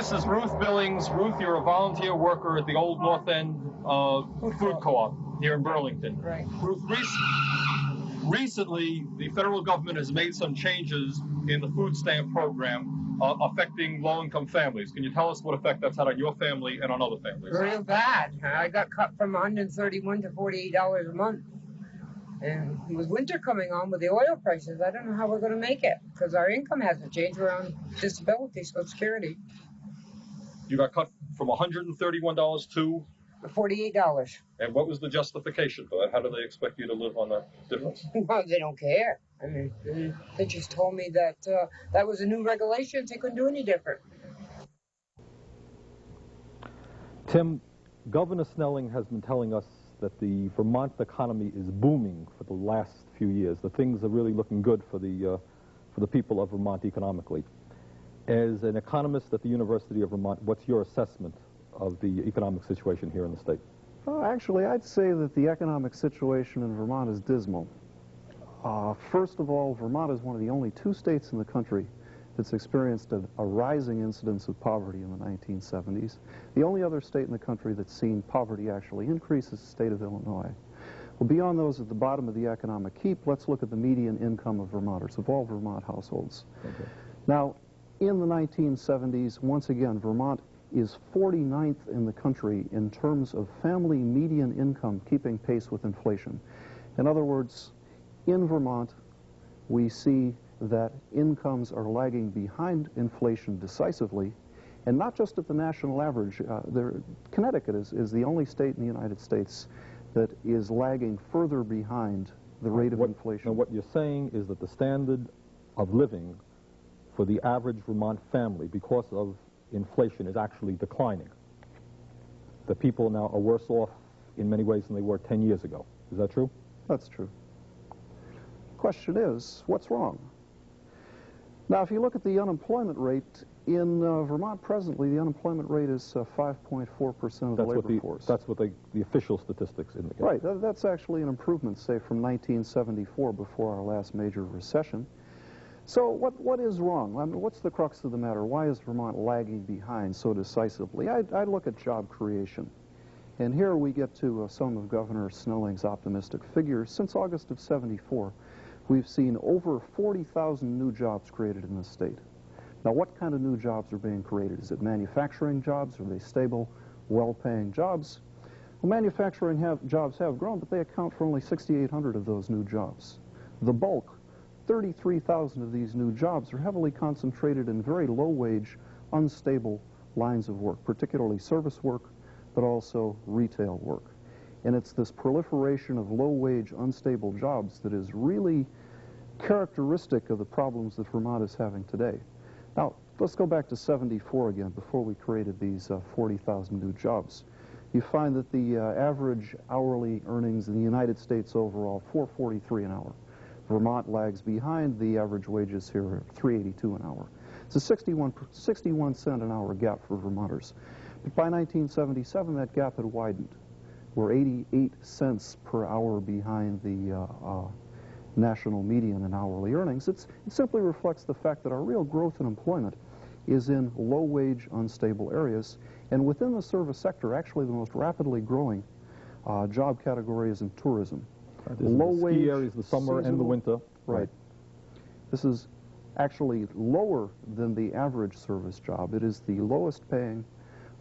This is Ruth Billings. Ruth, you're a volunteer worker at the Old North End Food Co-op here in Burlington. Right. Ruth, recently, the federal government has made some changes in the food stamp program affecting low-income families. Can you tell us what effect that's had on your family and on other families? Real bad. I got cut from $131 to $48 a month. And with winter coming on with the oil prices, I don't know how we're going to make it because our income hasn't changed. We're on disability, Social Security. You got cut from $131 to? $48. And what was the justification for that? How do they expect you to live on that difference? Well, they don't care. I mean, they just told me that that was a new regulation. They couldn't do any different. Tim, Governor Snelling has been telling us that the Vermont economy is booming for the last few years. The things are really looking good for the people of Vermont economically. As an economist at the University of Vermont, what's your assessment of the economic situation here in the state? Actually, I'd say that the economic situation in Vermont is dismal. First of all, Vermont is one of the only two states in the country that's experienced a rising incidence of poverty in the 1970s. The only other state in the country that's seen poverty actually increase is the state of Illinois. Well, beyond those at the bottom of the economic heap, let's look at the median income of Vermonters, of all Vermont households. Okay. Now, in the 1970s, once again, Vermont is 49th in the country in terms of family median income keeping pace with inflation. In other words, in Vermont, we see that incomes are lagging behind inflation decisively, and not just at the national average. Connecticut is the only state in the United States that is lagging further behind the rate of inflation. Now, what you're saying is that the standard of living for the average Vermont family, because of inflation, is actually declining. The people now are worse off in many ways than they were 10 years ago. Is that true? That's true. Question is, what's wrong? Now, if you look at the unemployment rate in Vermont presently, the unemployment rate is 5.4% of the labor force. That's what the official statistics indicate. Right. That's actually an improvement, say, from 1974, before our last major recession. So what is wrong? I mean, what's the crux of the matter? Why is Vermont lagging behind so decisively? I look at job creation. And here we get to some of Governor Snelling's optimistic figures. Since August of '74, we've seen over 40,000 new jobs created in the state. Now, what kind of new jobs are being created? Is it manufacturing jobs? Are they stable, well-paying jobs? Well, manufacturing jobs have grown, but they account for only 6,800 of those new jobs. The bulk, 33,000 of these new jobs, are heavily concentrated in very low-wage, unstable lines of work, particularly service work, but also retail work. And it's this proliferation of low-wage, unstable jobs that is really characteristic of the problems that Vermont is having today. Now, let's go back to '74 again, before we created these 40,000 new jobs. You find that the average hourly earnings in the United States overall, $4.43 an hour. Vermont lags behind. The average wages here are $3.82 an hour. It's a 61 cent an hour gap for Vermonters. But by 1977, that gap had widened. We're 88 cents per hour behind the national median in hourly earnings. It simply reflects the fact that our real growth in employment is in low-wage, unstable areas. And within the service sector, actually the most rapidly growing job category is in tourism. Low-wage ski areas, the summer and the winter. Right. This is actually lower than the average service job. It is the lowest paying,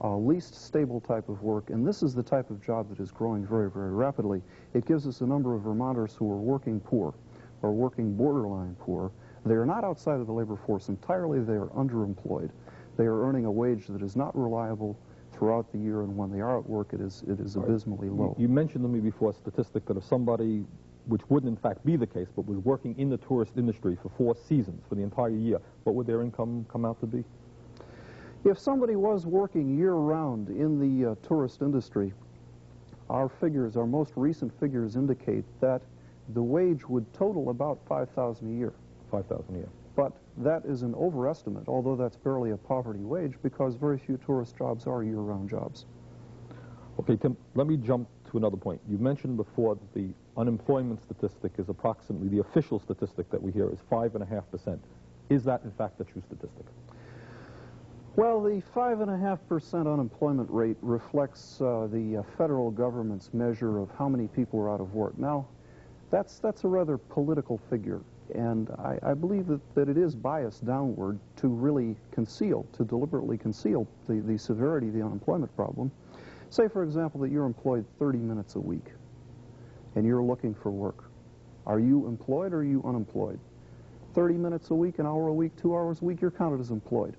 least stable type of work, and this is the type of job that is growing very, very rapidly. It gives us a number of Vermonters who are working poor, or working borderline poor. They are not outside of the labor force entirely. They are underemployed. They are earning a wage that is not reliable throughout the year, and when they are at work, it is abysmally low. You mentioned to me before a statistic that if somebody, which wouldn't in fact be the case, but was working in the tourist industry for 4 seasons, for the entire year, what would their income come out to be? If somebody was working year-round in the tourist industry, our most recent figures indicate that the wage would total about $5,000 a year. $5,000 a year. But that is an overestimate, although that's barely a poverty wage, because very few tourist jobs are year-round jobs. Okay, Tim, let me jump to another point. You mentioned before that the unemployment statistic is approximately, the official statistic that we hear is 5.5%. Is that in fact the true statistic? Well, the 5.5% unemployment rate reflects the federal government's measure of how many people are out of work. Now, that's a rather political figure, and I believe that it is biased downward to really conceal, to deliberately conceal the severity of the unemployment problem. Say, for example, that you're employed 30 minutes a week, and you're looking for work. Are you employed or are you unemployed? 30 minutes a week, an hour a week, 2 hours a week, you're counted as employed.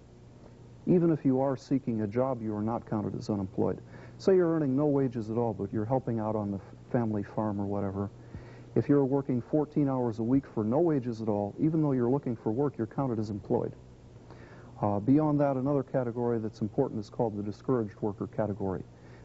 Even if you are seeking a job, you are not counted as unemployed. Say you're earning no wages at all, but you're helping out on the family farm or whatever. If you're working 14 hours a week for no wages at all, even though you're looking for work, you're counted as employed. Beyond that, another category that's important is called the discouraged worker category.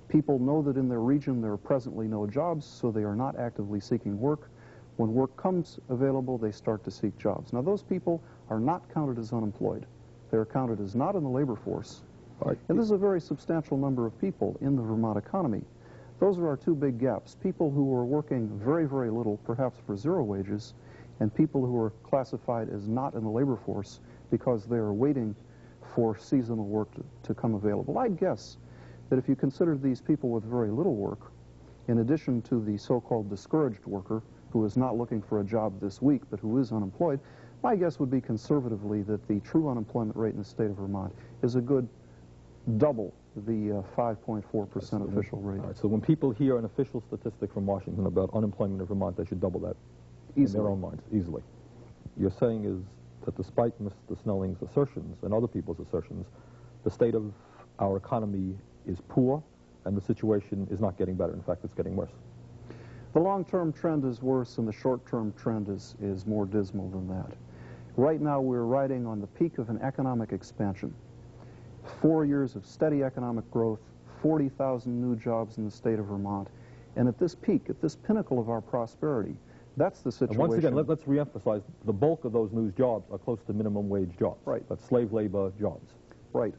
People know that in their region there are presently no jobs, so they are not actively seeking work. When work comes available, they start to seek jobs. Now, those people are not counted as unemployed. They're counted as not in the labor force. Right. And this is a very substantial number of people in the Vermont economy. Those are our two big gaps. People who are working very, very little, perhaps for zero wages, and people who are classified as not in the labor force because they are waiting for seasonal work to come available. I'd guess that if you consider these people with very little work, in addition to the so-called discouraged worker who is not looking for a job this week but who is unemployed, my guess would be conservatively that the true unemployment rate in the state of Vermont is a good double the 5.4% official rate. All right, so when people hear an official statistic from Washington about unemployment in Vermont, they should double that easily. In their own minds, easily. You're saying is that despite Mr. Snelling's assertions and other people's assertions, the state of our economy is poor and the situation is not getting better. In fact, it's getting worse. The long-term trend is worse and the short-term trend is more dismal than that. Right now, we're riding on the peak of an economic expansion. 4 years of steady economic growth, 40,000 new jobs in the state of Vermont. And at this peak, at this pinnacle of our prosperity, that's the situation. And once again, let's reemphasize, the bulk of those new jobs are close to minimum wage jobs. Right. That's slave labor jobs. Right.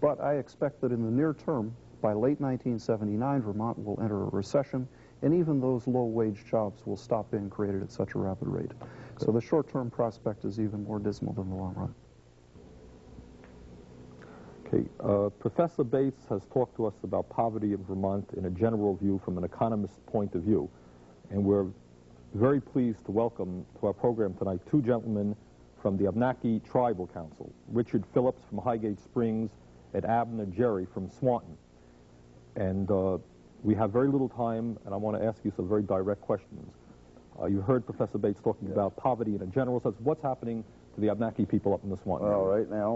But I expect that in the near term, by late 1979, Vermont will enter a recession, and even those low-wage jobs will stop being created at such a rapid rate. So the short-term prospect is even more dismal than the long run. Okay, Professor Bates has talked to us about poverty in Vermont in a general view from an economist's point of view, and we're very pleased to welcome to our program tonight two gentlemen from the Abenaki Tribal Council, Richard Phillips from Highgate Springs and Abner Jerry from Swanton. And we have very little time, and I want to ask you some very direct questions. You heard Professor Bates talking about poverty in a general sense. What's happening to the Abenaki people up in the Swanton area? Well, right now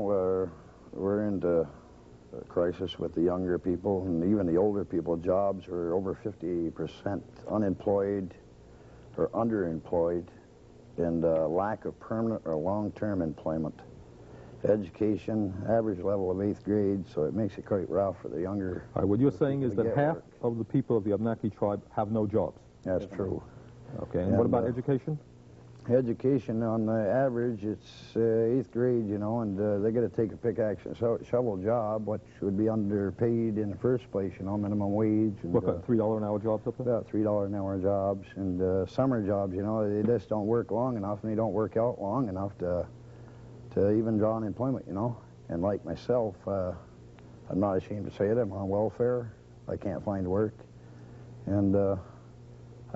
we're into a crisis with the younger people and even the older people. Jobs are over 50% unemployed or underemployed, and lack of permanent or long-term employment. Education, average level of 8th grade, so it makes it quite rough for the younger. All right, what you're saying is that half of the people of the Abenaki tribe have no jobs. That's true. Okay, and what about education? Education, on the average, it's 8th grade, you know, and they got to take a pickaxe and shovel job, which would be underpaid in the first place, you know, minimum wage. And, what kind of $3 an hour jobs up there? About $3 an hour jobs, and summer jobs, you know, they just don't work long enough, and they don't work out long enough to even draw unemployment, you know. And like myself, I'm not ashamed to say it, I'm on welfare. I can't find work. And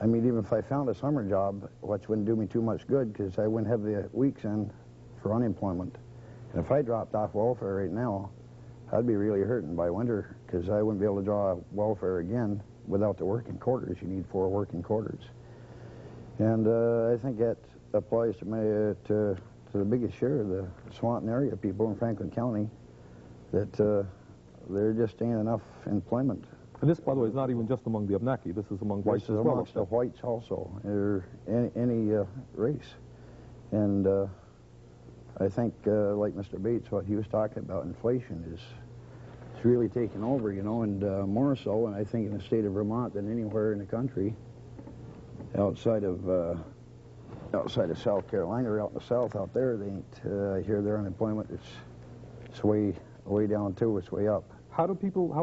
I mean, even if I found a summer job, which wouldn't do me too much good because I wouldn't have the weeks in for unemployment. And if I dropped off welfare right now, I'd be really hurting by winter because I wouldn't be able to draw welfare again without the working quarters. You need 4 working quarters. And I think that applies to the biggest share of the Swanton area people in Franklin County, that there just ain't enough employment. And this, by the way, is not even just among the Abenaki. This is among whites as well. Amongst the whites also, or any race. And I think, like Mr. Bates, what he was talking about, inflation is really taking over, you know, and more so, and I think in the state of Vermont than anywhere in the country, outside of South Carolina or out in the south out there, they ain't. I hear their unemployment it's way down too. It's way up. How are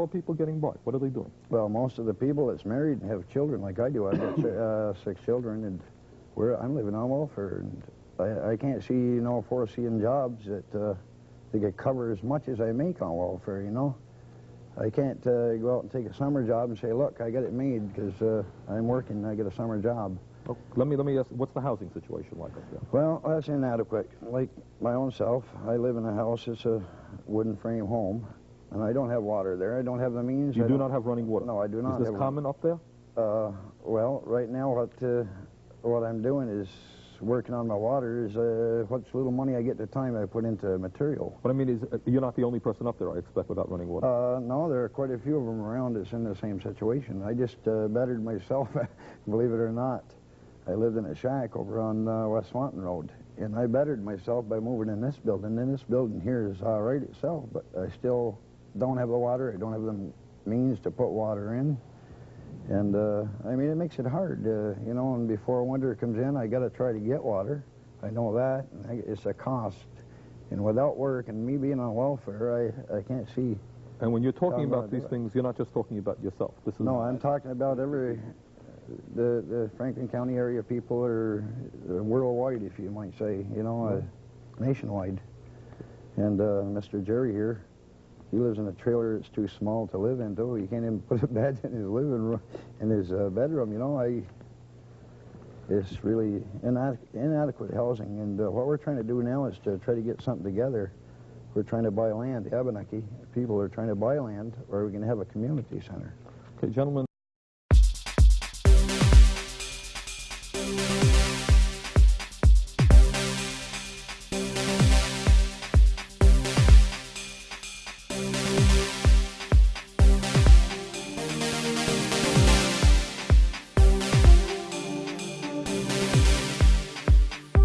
people getting by? What are they doing? Well, most of the people that's married and have children, like I do, I've got 6 children, and I'm living on welfare, and I can't see, you know, foreseeing jobs that to cover as much as I make on welfare, you know. I can't go out and take a summer job and say, look, I got it made because I'm working, I get a summer job. Oh, let me ask, what's the housing situation like up there? Well, that's inadequate. Like my own self, I live in a house, it's a wooden frame home, and I don't have water there. I don't have the means. You do not have running water? No, I do not. Is this common up there? Well, right now what I'm doing is working on my water is what's little money I get at the time I put into material. What I mean is, you're not the only person up there, I expect, without running water. No, there are quite a few of them around that's in the same situation. I just bettered myself, believe it or not. I lived in a shack over on West Swanton Road, and I bettered myself by moving in this building. And this building here is all right itself, but I still don't have the water. I don't have the means to put water in. And, I mean, it makes it hard, you know, and before winter comes in, I got to try to get water. I know that, and it's a cost. And without work and me being on welfare, I can't see. And when you're talking about these things, you're not just talking about yourself. This is no, I'm talking about the Franklin County area people are worldwide, if you might say, you know, nationwide. And Mr. Jerry here, he lives in a trailer that's too small to live in, though. He can't even put a bed in his living room, in his bedroom, you know. It's really inadequate housing, and what we're trying to do now is to try to get something together. We're trying to buy land. Abenaki people are trying to buy land, or we can have a community center. Okay, gentlemen.